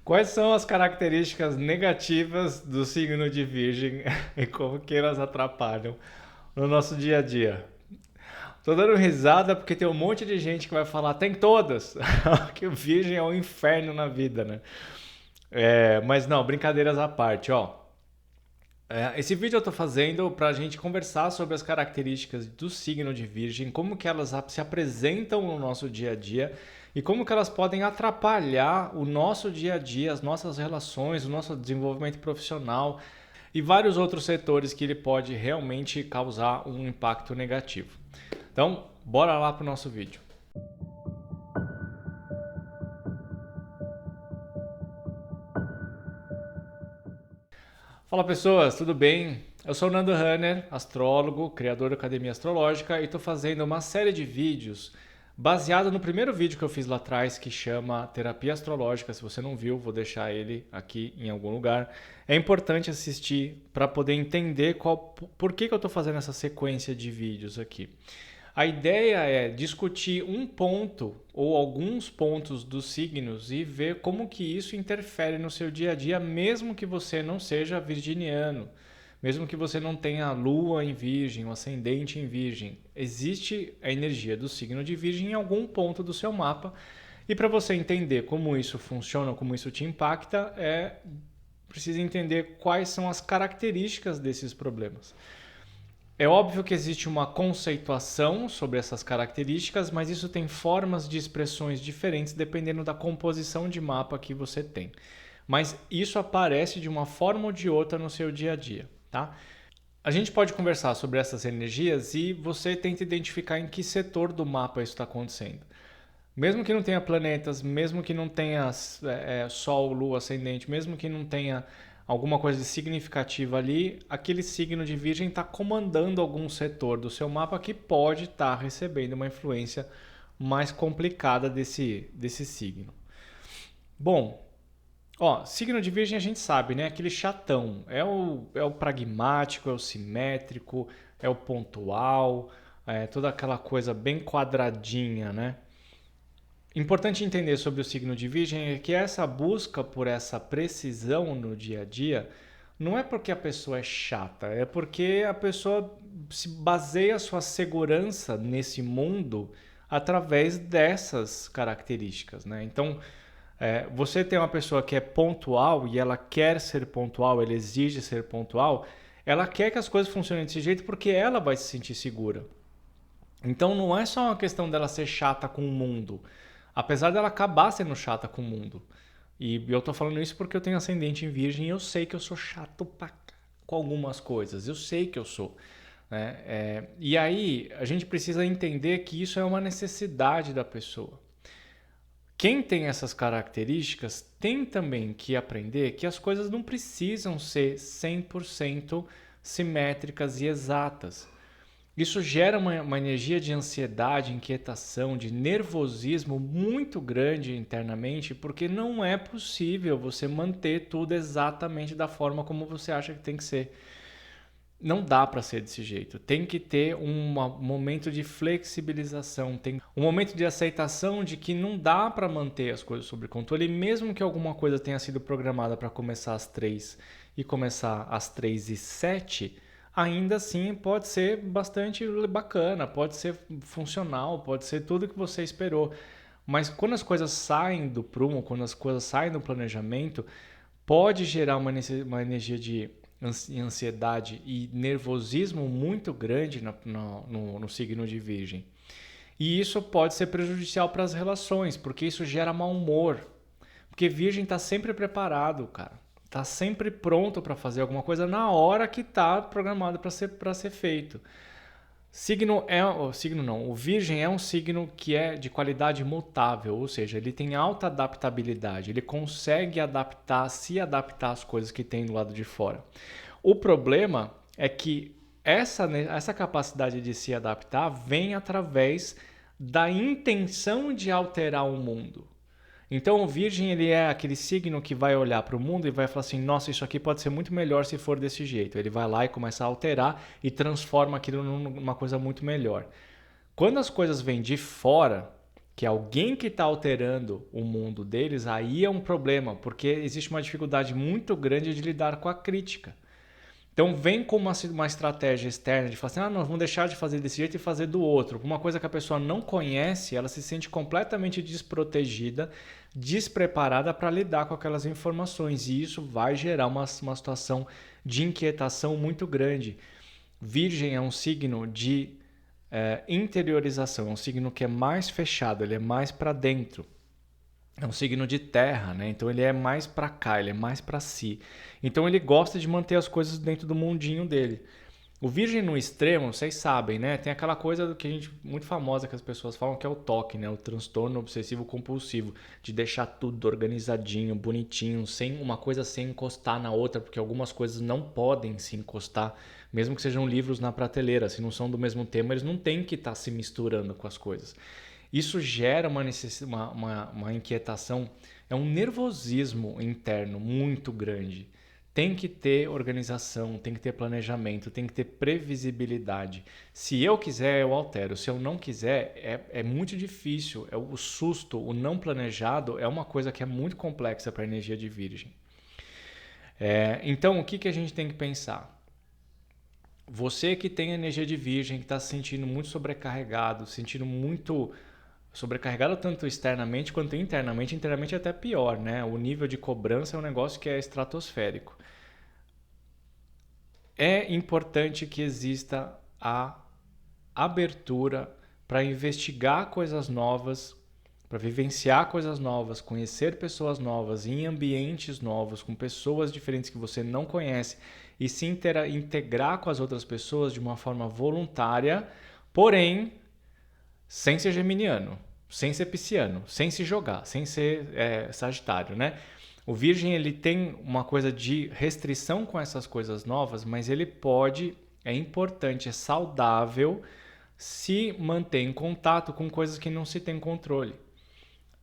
Quais são as características negativas do signo de Virgem e como que elas atrapalham no nosso dia a dia? Tô dando risada porque tem um monte de gente que vai falar, tem todas, que o Virgem é um inferno na vida, né? Mas não, brincadeiras à parte, ó. Esse vídeo eu tô fazendo pra gente conversar sobre as características do signo de Virgem, como que elas se apresentam no nosso dia a dia e como que elas podem atrapalhar o nosso dia a dia, as nossas relações, o nosso desenvolvimento profissional e vários outros setores que ele pode realmente causar um impacto negativo. Então, bora lá pro nosso vídeo. Fala pessoas, tudo bem? Eu sou o Nando Hanner, astrólogo, criador da Academia Astrológica e estou fazendo uma série de vídeos baseado no primeiro vídeo que eu fiz lá atrás que chama Terapia Astrológica. Se você não viu, vou deixar ele aqui em algum lugar. É importante assistir para poder entender por que eu estou fazendo essa sequência de vídeos aqui. A ideia é discutir um ponto ou alguns pontos dos signos e ver como que isso interfere no seu dia a dia, mesmo que você não seja virginiano, mesmo que você não tenha a lua em virgem, o ascendente em virgem. Existe a energia do signo de virgem em algum ponto do seu mapa e para você entender como isso funciona, como isso te impacta, precisa entender quais são as características desses problemas. É óbvio que existe uma conceituação sobre essas características, mas isso tem formas de expressões diferentes dependendo da composição de mapa que você tem. Mas isso aparece de uma forma ou de outra no seu dia a dia, tá? A gente pode conversar sobre essas energias e você tenta identificar em que setor do mapa isso está acontecendo. Mesmo que não tenha planetas, mesmo que não tenha Sol, Lua, Ascendente, mesmo que não tenha alguma coisa significativa ali, aquele signo de Virgem está comandando algum setor do seu mapa que pode estar recebendo uma influência mais complicada desse signo. Bom, ó, signo de Virgem a gente sabe, né? Aquele chatão. É o pragmático, é o simétrico, é o pontual, é toda aquela coisa bem quadradinha, né? Importante entender sobre o signo de Virgem é que essa busca por essa precisão no dia a dia não é porque a pessoa é chata, é porque a pessoa se baseia a sua segurança nesse mundo através dessas características, né? Então, você tem uma pessoa que é pontual e ela quer ser pontual, ela exige ser pontual, ela quer que as coisas funcionem desse jeito porque ela vai se sentir segura. Então não é só uma questão dela ser chata com o mundo. Apesar dela acabar sendo chata com o mundo. E eu tô falando isso porque eu tenho ascendente em virgem e eu sei que eu sou chato com algumas coisas. Eu sei que eu sou. Né? E aí a gente precisa entender que isso é uma necessidade da pessoa. Quem tem essas características tem também que aprender que as coisas não precisam ser 100% simétricas e exatas. Isso gera uma energia de ansiedade, inquietação, de nervosismo muito grande internamente, porque não é possível você manter tudo exatamente da forma como você acha que tem que ser. Não dá para ser desse jeito. Tem que ter um momento de flexibilização, tem um momento de aceitação de que não dá para manter as coisas sob controle, mesmo que alguma coisa tenha sido programada para começar às 3 e começar às 3h07, ainda assim pode ser bastante bacana, pode ser funcional, pode ser tudo que você esperou. Mas quando as coisas saem do prumo, quando as coisas saem do planejamento, pode gerar uma energia de ansiedade e nervosismo muito grande no signo de Virgem. E isso pode ser prejudicial para as relações, porque isso gera mau humor. Porque Virgem está sempre preparado, cara. Está sempre pronto para fazer alguma coisa na hora que está programado para ser feito. O Virgem é um signo que é de qualidade mutável, ou seja, ele tem alta adaptabilidade, ele consegue se adaptar às coisas que tem do lado de fora. O problema é que essa capacidade de se adaptar vem através da intenção de alterar o mundo. Então o Virgem ele é aquele signo que vai olhar para o mundo e vai falar assim, nossa, isso aqui pode ser muito melhor se for desse jeito. Ele vai lá e começa a alterar e transforma aquilo numa coisa muito melhor. Quando as coisas vêm de fora, que é alguém que está alterando o mundo deles, aí é um problema, porque existe uma dificuldade muito grande de lidar com a crítica. Então vem com uma estratégia externa de falar assim, nós vamos deixar de fazer desse jeito e fazer do outro. Uma coisa que a pessoa não conhece, ela se sente completamente desprotegida, despreparada para lidar com aquelas informações. E isso vai gerar uma situação de inquietação muito grande. Virgem é um signo de interiorização, é um signo que é mais fechado, ele é mais para dentro. É um signo de terra, né? Então ele é mais para cá, ele é mais para si. Então ele gosta de manter as coisas dentro do mundinho dele. O Virgem no extremo, vocês sabem, né? Tem aquela coisa que a gente muito famosa que as pessoas falam que é o TOC, né? O transtorno obsessivo compulsivo, de deixar tudo organizadinho, bonitinho, sem uma coisa sem encostar na outra, porque algumas coisas não podem se encostar, mesmo que sejam livros na prateleira, se não são do mesmo tema, eles não têm que estar se misturando com as coisas. Isso gera uma inquietação, é um nervosismo interno muito grande. Tem que ter organização, tem que ter planejamento, tem que ter previsibilidade. Se eu quiser, eu altero. Se eu não quiser, é muito difícil. O susto, o não planejado, é uma coisa que é muito complexa para a energia de Virgem. Então, o que a gente tem que pensar? Você que tem energia de Virgem, que está se sentindo muito sobrecarregado, sentindo muito sobrecarregado tanto externamente quanto internamente. Internamente é até pior, né? O nível de cobrança é um negócio que é estratosférico. É importante que exista a abertura para investigar coisas novas, para vivenciar coisas novas, conhecer pessoas novas, em ambientes novos, com pessoas diferentes que você não conhece e se integrar com as outras pessoas de uma forma voluntária, porém sem ser geminiano, sem ser pisciano, sem se jogar, sem ser sagitário, né? O Virgem ele tem uma coisa de restrição com essas coisas novas, mas ele pode, é importante, é saudável se manter em contato com coisas que não se tem controle.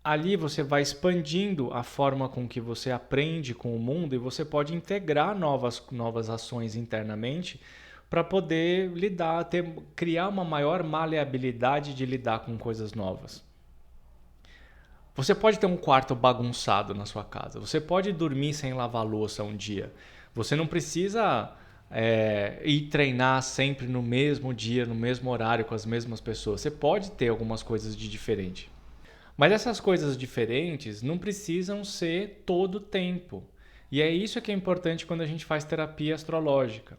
Ali você vai expandindo a forma com que você aprende com o mundo e você pode integrar novas ações internamente para poder criar uma maior maleabilidade de lidar com coisas novas. Você pode ter um quarto bagunçado na sua casa. Você pode dormir sem lavar louça um dia. Você não precisa ir treinar sempre no mesmo dia, no mesmo horário, com as mesmas pessoas. Você pode ter algumas coisas de diferente. Mas essas coisas diferentes não precisam ser todo o tempo. E é isso que é importante quando a gente faz terapia astrológica.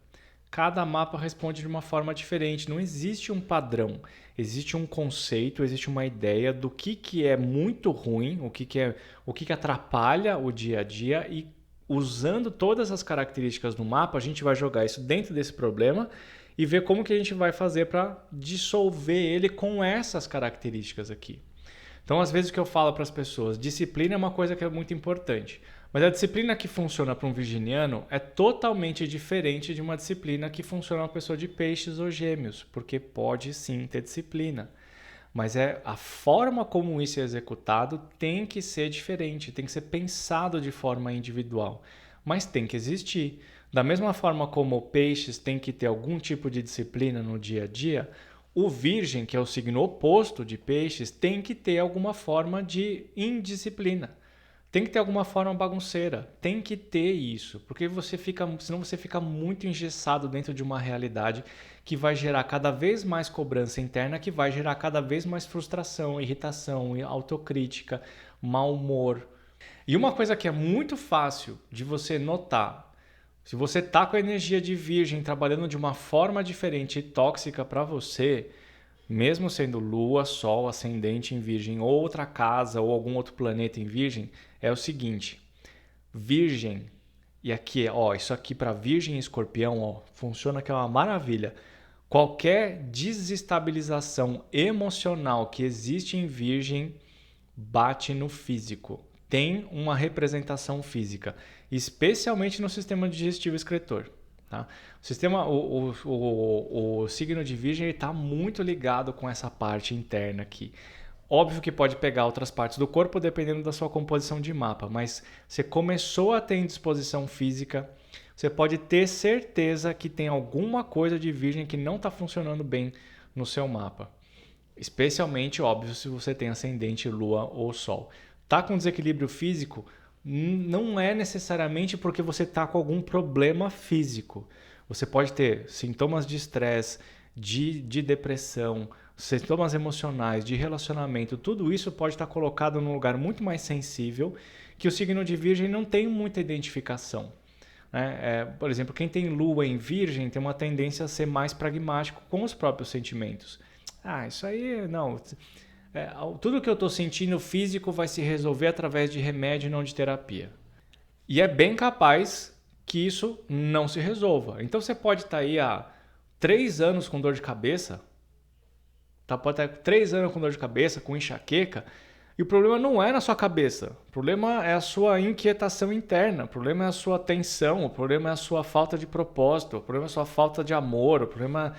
Cada mapa responde de uma forma diferente. Não existe um padrão. Existe um conceito, existe uma ideia do que é muito ruim, o que atrapalha o dia a dia e usando todas as características do mapa, a gente vai jogar isso dentro desse problema e ver como que a gente vai fazer para dissolver ele com essas características aqui. Então, às vezes o que eu falo para as pessoas, disciplina é uma coisa que é muito importante. Mas a disciplina que funciona para um virginiano é totalmente diferente de uma disciplina que funciona para uma pessoa de peixes ou gêmeos, porque pode sim ter disciplina. Mas a forma como isso é executado tem que ser diferente, tem que ser pensado de forma individual, mas tem que existir. Da mesma forma como peixes tem que ter algum tipo de disciplina no dia a dia, o Virgem, que é o signo oposto de peixes, tem que ter alguma forma de indisciplina. Tem que ter alguma forma bagunceira. Tem que ter isso. Porque senão você fica muito engessado dentro de uma realidade que vai gerar cada vez mais cobrança interna, que vai gerar cada vez mais frustração, irritação, autocrítica, mau humor. E uma coisa que é muito fácil de você notar, se você está com a energia de Virgem trabalhando de uma forma diferente e tóxica para você, mesmo sendo Lua, Sol, Ascendente em Virgem, ou outra casa ou algum outro planeta em Virgem, é o seguinte: Virgem, e aqui, isso aqui para Virgem e Escorpião, funciona que é uma maravilha. Qualquer desestabilização emocional que existe em Virgem bate no físico. Tem uma representação física, especialmente no sistema digestivo excretor. Tá? O signo de Virgem está muito ligado com essa parte interna aqui. Óbvio que pode pegar outras partes do corpo dependendo da sua composição de mapa, mas você começou a ter indisposição física, você pode ter certeza que tem alguma coisa de Virgem que não está funcionando bem no seu mapa. Especialmente, óbvio, se você tem ascendente, lua ou sol. Tá com desequilíbrio físico, não é necessariamente porque você tá com algum problema físico. Você pode ter sintomas de estresse, de depressão, sintomas emocionais, de relacionamento. Tudo isso pode estar colocado num lugar muito mais sensível que o signo de Virgem não tem muita identificação. Por exemplo, quem tem lua em Virgem tem uma tendência a ser mais pragmático com os próprios sentimentos. Isso aí não. Tudo que eu estou sentindo físico vai se resolver através de remédio e não de terapia. E é bem capaz que isso não se resolva. Então você pode estar aí há 3 anos com dor de cabeça, pode estar 3 anos com dor de cabeça, com enxaqueca, e o problema não é na sua cabeça. O problema é a sua inquietação interna, o problema é a sua tensão, o problema é a sua falta de propósito, o problema é a sua falta de amor, o problema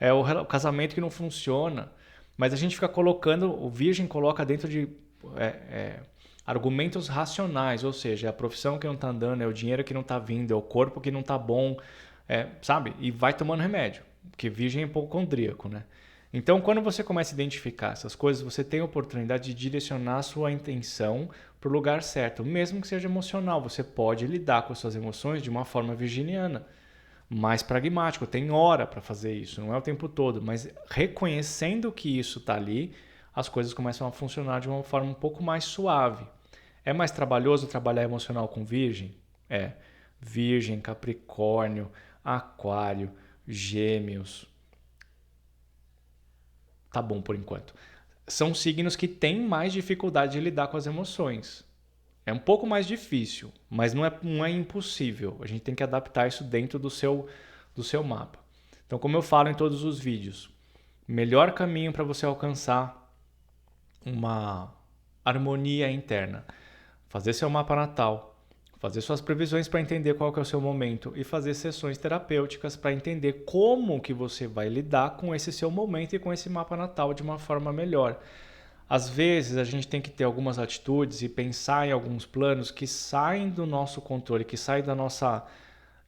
é o casamento que não funciona. Mas a gente fica colocando, o Virgem coloca dentro de argumentos racionais, ou seja, é a profissão que não está andando, é o dinheiro que não está vindo, é o corpo que não está bom, sabe? E vai tomando remédio, porque Virgem é hipocondríaco, né? Então, quando você começa a identificar essas coisas, você tem a oportunidade de direcionar a sua intenção para o lugar certo. Mesmo que seja emocional, você pode lidar com as suas emoções de uma forma virginiana, mais pragmático. Tem hora para fazer isso, não é o tempo todo. Mas reconhecendo que isso está ali, as coisas começam a funcionar de uma forma um pouco mais suave. É mais trabalhoso trabalhar emocional com Virgem? É. Virgem, Capricórnio, Aquário, Gêmeos. Tá bom por enquanto. São signos que têm mais dificuldade de lidar com as emoções. É um pouco mais difícil, mas não é impossível. A gente tem que adaptar isso dentro do seu mapa. Então, como eu falo em todos os vídeos, melhor caminho para você alcançar uma harmonia interna, fazer seu mapa natal, fazer suas previsões para entender qual que é o seu momento e fazer sessões terapêuticas para entender como que você vai lidar com esse seu momento e com esse mapa natal de uma forma melhor. Às vezes a gente tem que ter algumas atitudes e pensar em alguns planos que saem do nosso controle, que saem da nossa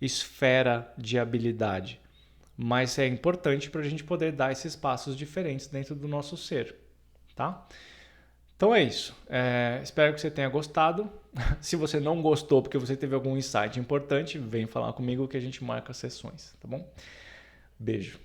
esfera de habilidade. Mas é importante para a gente poder dar esses passos diferentes dentro do nosso ser, tá? Então é isso. Espero que você tenha gostado. Se você não gostou porque você teve algum insight importante, vem falar comigo que a gente marca sessões, tá bom? Beijo.